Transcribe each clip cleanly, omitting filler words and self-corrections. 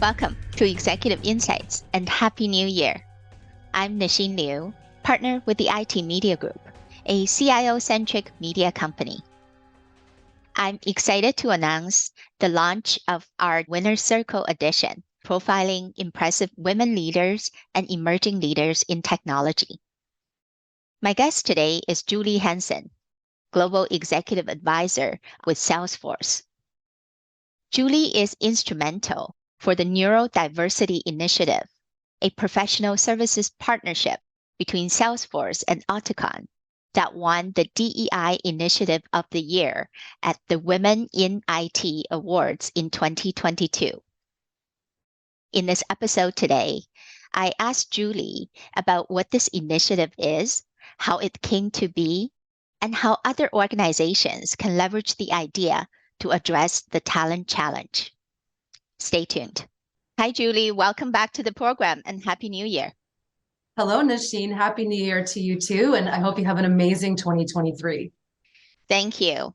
Welcome to Executive Insights and Happy New Year. I'm Nasheen Liu, partner with the IT Media Group, a CIO-centric media company. I'm excited to announce the launch of our Winner Circle edition, profiling impressive women leaders and emerging leaders in technology. My guest today is Julie Hansen, Global Executive Advisor with Salesforce. Julie is instrumental for the Neurodiversity Initiative, a professional services partnership between Salesforce and Auticon that won the DEI Initiative of the Year at the Women in IT Awards in 2022. In this episode today, I asked Julie about what this initiative is, how it came to be, and how other organizations can leverage the idea to address the talent challenge. Stay tuned. Hi, Julie. Welcome back to the program and Happy New Year. Hello, Nasheen. Happy New Year to you too. And I hope you have an amazing 2023. Thank you.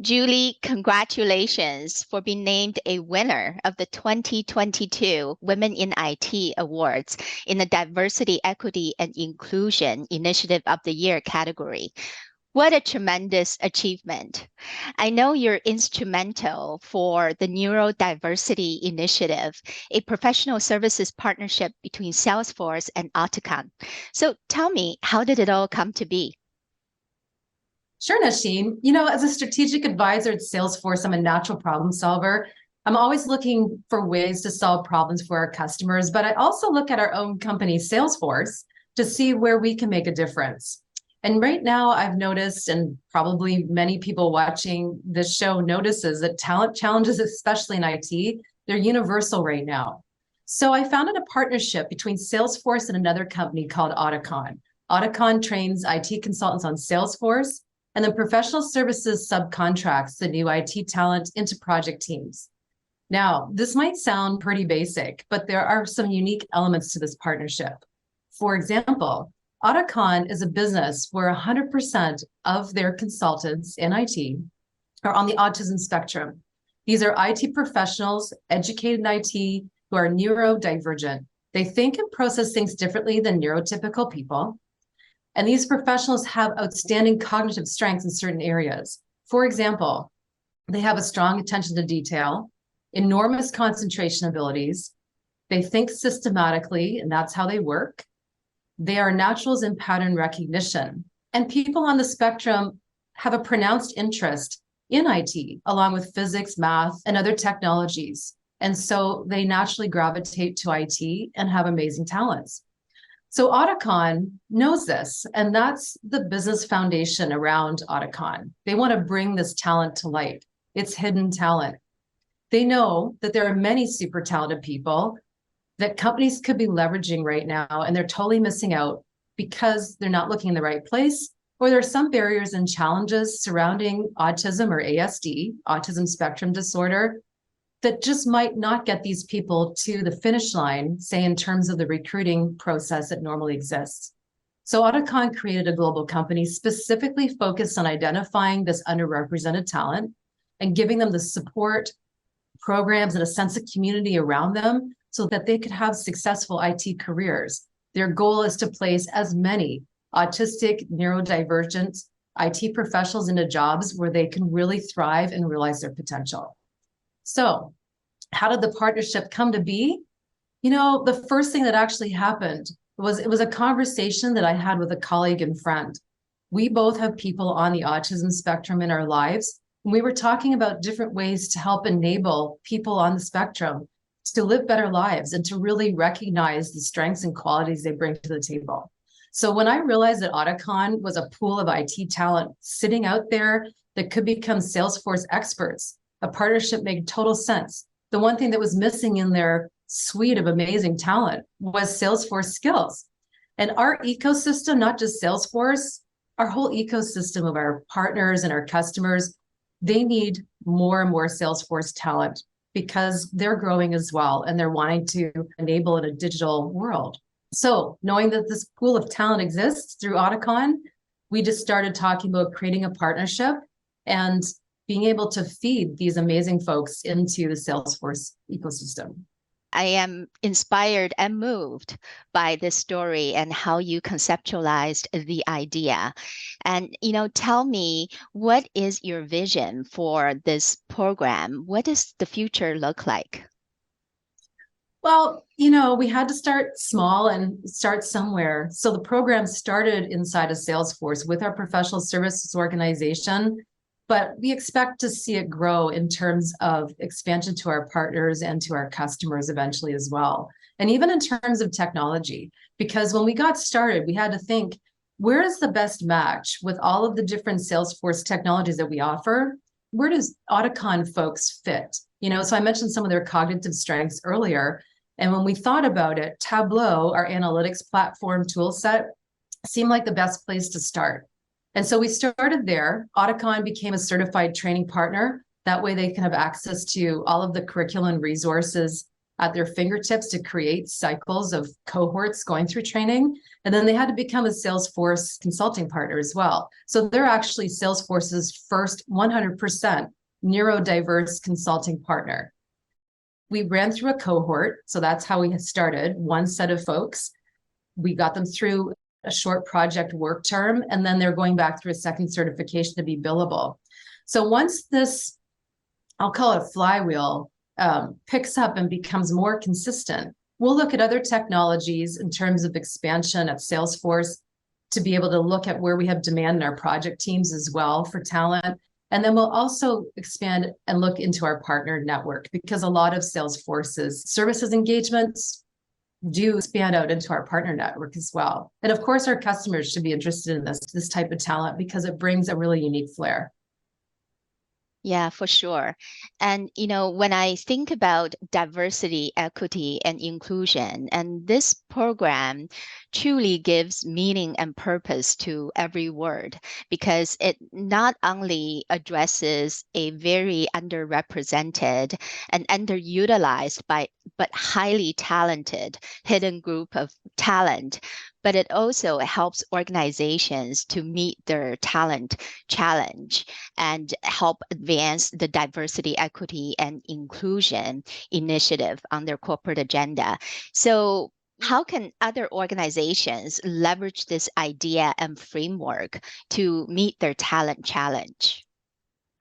Julie, congratulations for being named a winner of the 2022 Women in IT Awards in the Diversity, Equity, and Inclusion Initiative of the Year category. What a tremendous achievement. I know you're instrumental for the Neurodiversity Initiative, a professional services partnership between Salesforce and Auticon. So tell me, how did it all come to be? Sure, Nasheen. As a strategic advisor at Salesforce, I'm a natural problem solver. I'm always looking for ways to solve problems for our customers, but I also look at our own company, Salesforce, to see where we can make a difference. And right now I've noticed, and probably many people watching this show notices, that talent challenges, especially in IT, they're universal right now. So I founded a partnership between Salesforce and another company called Auticon. Auticon trains IT consultants on Salesforce, and then professional services subcontracts the new IT talent into project teams. Now, this might sound pretty basic, but there are some unique elements to this partnership. For example, Auticon is a business where 100% of their consultants in IT are on the autism spectrum. These are IT professionals, educated in IT, who are neurodivergent. They think and process things differently than neurotypical people. And these professionals have outstanding cognitive strengths in certain areas. For example, they have a strong attention to detail, enormous concentration abilities. They think systematically, and that's how they work. They are naturals in pattern recognition. And people on the spectrum have a pronounced interest in IT, along with physics, math, and other technologies. And so they naturally gravitate to IT and have amazing talents. So Auticon knows this, and that's the business foundation around Auticon. They want to bring this talent to light. It's hidden talent. They know that there are many super talented people that companies could be leveraging right now, and they're totally missing out because they're not looking in the right place, or there are some barriers and challenges surrounding autism or ASD, autism spectrum disorder, that just might not get these people to the finish line, say in terms of the recruiting process that normally exists. So Auticon created a global company specifically focused on identifying this underrepresented talent and giving them the support, programs, and a sense of community around them so that they could have successful IT careers. Their goal is to place as many autistic, neurodivergent IT professionals into jobs where they can really thrive and realize their potential. So how did the partnership come to be? The first thing that actually happened was it was a conversation that I had with a colleague and friend. We both have people on the autism spectrum in our lives, and we were talking about different ways to help enable people on the spectrum to live better lives and to really recognize the strengths and qualities they bring to the table. So when I realized that Auticon was a pool of IT talent sitting out there that could become Salesforce experts, a partnership made total sense. The one thing that was missing in their suite of amazing talent was Salesforce skills. And our ecosystem, not just Salesforce, our whole ecosystem of our partners and our customers, they need more and more Salesforce talent because they're growing as well and they're wanting to enable in a digital world. So knowing that this pool of talent exists through Auticon, we just started talking about creating a partnership and being able to feed these amazing folks into the Salesforce ecosystem. I am inspired and moved by this story and how you conceptualized the idea. And, tell me, what is your vision for this program? What does the future look like? Well, we had to start small and start somewhere. So the program started inside of Salesforce with our professional services organization, but we expect to see it grow in terms of expansion to our partners and to our customers eventually as well. And even in terms of technology, because when we got started, we had to think, where is the best match with all of the different Salesforce technologies that we offer? Where does Auticon folks fit? So I mentioned some of their cognitive strengths earlier. And when we thought about it, Tableau, our analytics platform tool set, seemed like the best place to start. And so we started there. Auticon became a certified training partner. That way they can have access to all of the curriculum resources at their fingertips to create cycles of cohorts going through training. And then they had to become a Salesforce consulting partner as well. So they're actually Salesforce's first 100% neurodiverse consulting partner. We ran through a cohort. So that's how we had started, one set of folks. We got them through a short project work term, and then they're going back through a second certification to be billable. So once this, I'll call it flywheel, picks up and becomes more consistent, we'll look at other technologies in terms of expansion at Salesforce to be able to look at where we have demand in our project teams as well for talent. And then we'll also expand and look into our partner network, because a lot of Salesforce's services engagements do expand out into our partner network as well. And of course, our customers should be interested in this type of talent because it brings a really unique flair. Yeah, for sure. And, when I think about diversity, equity, and inclusion, and this program truly gives meaning and purpose to every word, because it not only addresses a very underrepresented and underutilized but highly talented hidden group of talent, but it also helps organizations to meet their talent challenge and help advance the diversity, equity, and inclusion initiative on their corporate agenda. So, how can other organizations leverage this idea and framework to meet their talent challenge?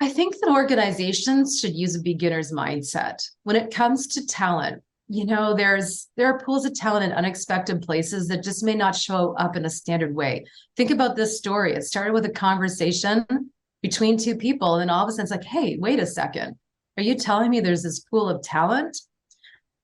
I think that organizations should use a beginner's mindset. When it comes to talent, there are pools of talent in unexpected places that just may not show up in a standard way. Think about this story. It started with a conversation between two people, and then all of a sudden it's like, hey, wait a second. Are you telling me there's this pool of talent?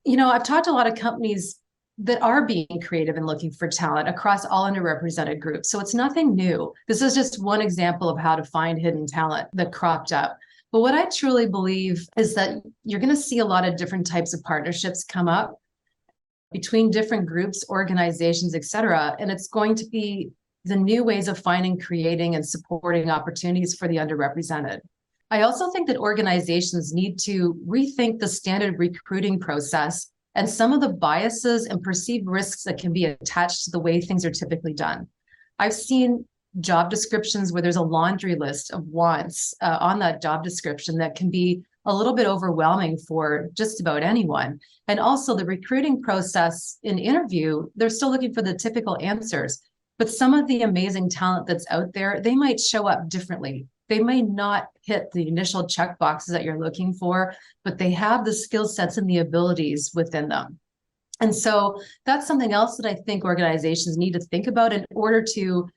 I've talked to a lot of companies that are being creative and looking for talent across all underrepresented groups. So it's nothing new. This is just one example of how to find hidden talent that cropped up. But what I truly believe is that you're going to see a lot of different types of partnerships come up between different groups, organizations, et cetera. And it's going to be the new ways of finding, creating, and supporting opportunities for the underrepresented. I also think that organizations need to rethink the standard recruiting process and some of the biases and perceived risks that can be attached to the way things are typically done. I've seen job descriptions where there's a laundry list of wants on that job description that can be a little bit overwhelming for just about anyone. And also the recruiting process in interview, they're still looking for the typical answers. But some of the amazing talent that's out there, they might show up differently. They may not hit the initial check boxes that you're looking for, but they have the skill sets and the abilities within them. And so that's something else that I think organizations need to think about in order to,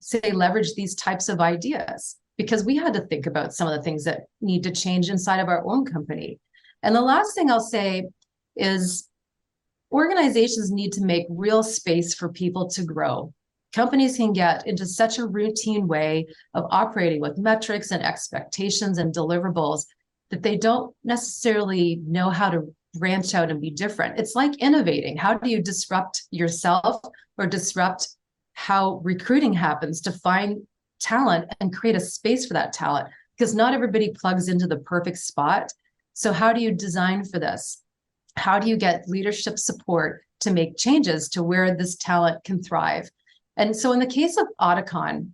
say, leverage these types of ideas, because we had to think about some of the things that need to change inside of our own company. And the last thing I'll say is organizations need to make real space for people to grow. Companies can get into such a routine way of operating with metrics and expectations and deliverables that they don't necessarily know how to branch out and be different. It's like innovating. How do you disrupt yourself or disrupt how recruiting happens to find talent and create a space for that talent? Because not everybody plugs into the perfect spot. So how do you design for this? How do you get leadership support to make changes to where this talent can thrive? And so in the case of Auticon,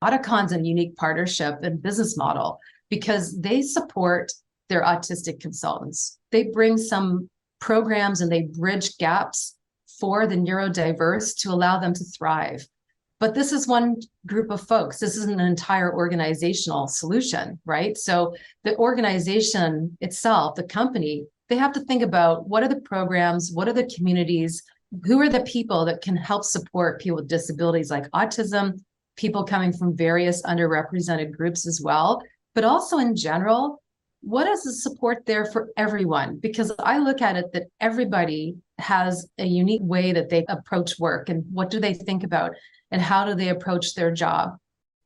Audicon's a unique partnership and business model because they support their autistic consultants. They bring some programs and they bridge gaps for the neurodiverse to allow them to thrive. But this is one group of folks. This isn't an entire organizational solution, right? So the organization itself, the company, they have to think about what are the programs, what are the communities, who are the people that can help support people with disabilities like autism, people coming from various underrepresented groups as well, but also in general, what is the support there for everyone? Because I look at it that everybody has a unique way that they approach work, and what do they think about, and how do they approach their job?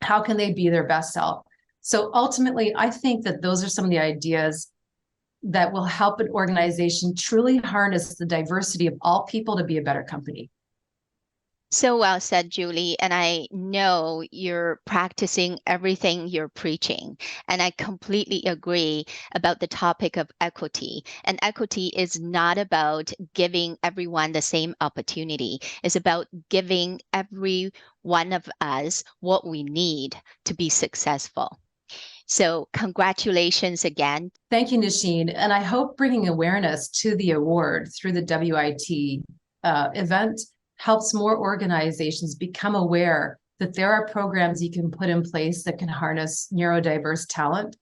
How can they be their best self? So ultimately, I think that those are some of the ideas that will help an organization truly harness the diversity of all people to be a better company. So well said, Julie. And I know you're practicing everything you're preaching. And I completely agree about the topic of equity. And equity is not about giving everyone the same opportunity. It's about giving every one of us what we need to be successful. So congratulations again. Thank you, Nasheen. And I hope bringing awareness to the award through the WIT event helps more organizations become aware that there are programs you can put in place that can harness neurodiverse talent,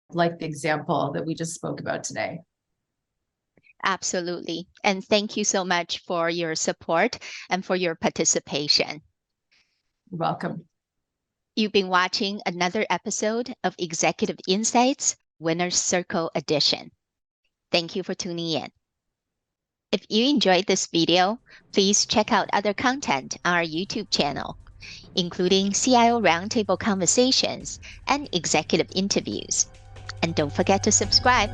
like the example that we just spoke about today. Absolutely. And thank you so much for your support and for your participation. You're welcome. You've been watching another episode of Executive Insights Winner's Circle Edition. Thank you for tuning in. If you enjoyed this video, please check out other content on our YouTube channel, including CIO Roundtable conversations and executive interviews. And don't forget to subscribe.